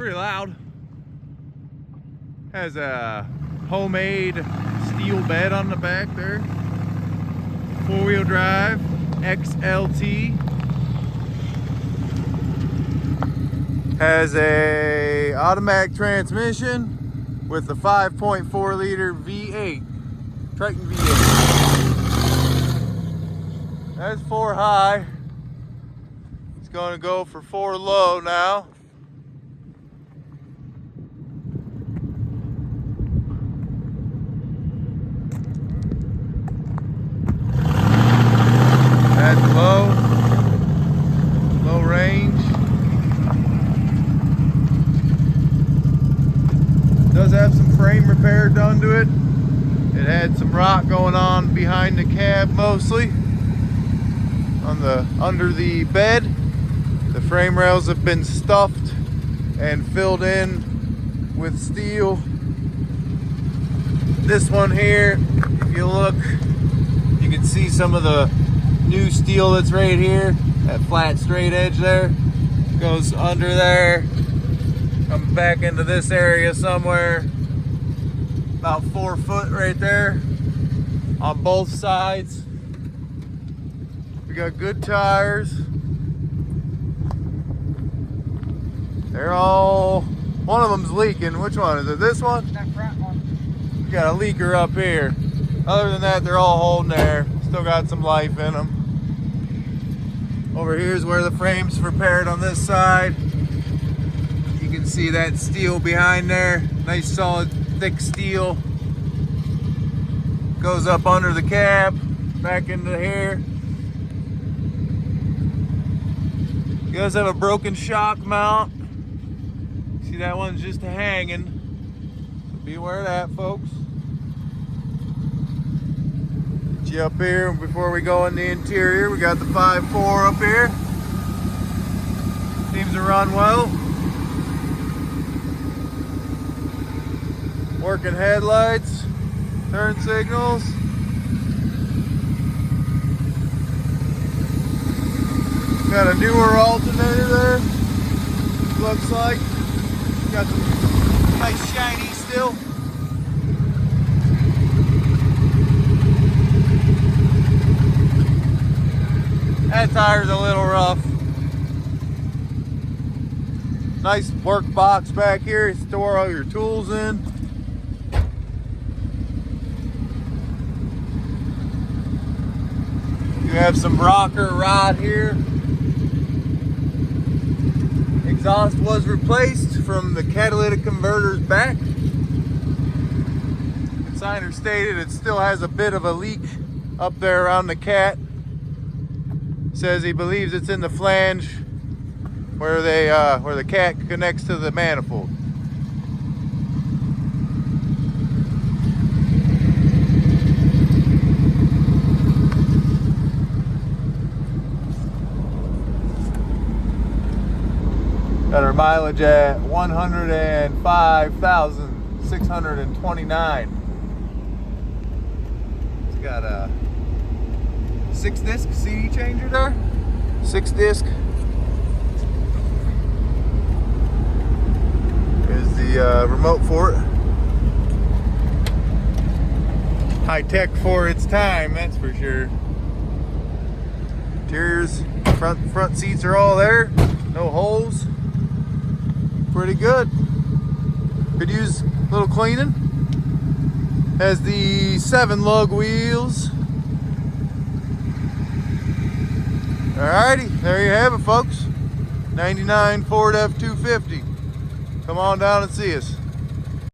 Pretty loud. Has a homemade steel bed on the back there. 4-wheel drive, XLT. Has a automatic transmission with a 5.4 liter V8, Triton V8. That's 4 high. It's gonna go for 4 low now. That's low range. Does have some frame repair done to it. It had some rot going on behind the cab mostly. Under the bed, the frame rails have been stuffed and filled in with steel. This one here, if you look, you can see some of the new steel that's right here. That flat straight edge there goes under there, comes back into this area somewhere, about 4 foot right there on both sides. We got good tires. They're all, one of them's leaking. Which one is it? This one? That front one. We got a leaker up here. Other than that, they're all holding there. Still got some life in them. Over here is where the frame's repaired on this side. You can see that steel behind there. Nice solid thick steel. Goes up under the cab, back into here. You guys have a broken shock mount. See, that one's just hanging. So be aware of that, folks. Get you up here before we go in the interior. We got the 5.4 up here. Seems to run well. Working headlights, turn signals. Got a newer alternator there. Looks like. Got some nice shiny still. That tire's a little rough. Nice work box back here. You store all your tools in. You have some rocker rod here. Exhaust was replaced from the catalytic converter's back. Consignor stated it still has a bit of a leak up there around the cat. Says he believes it's in the flange where the cat connects to the manifold. Got our mileage at 105,629. It's got a 6-disc CD changer there. 6-disc. Is the remote for it. High tech for its time, that's for sure. Interiors, front seats are all there. No holes. Pretty good. Could use a little cleaning. Has the 7 lug wheels. Alrighty, there you have it, folks. 99 Ford F-250. Come on down and see us.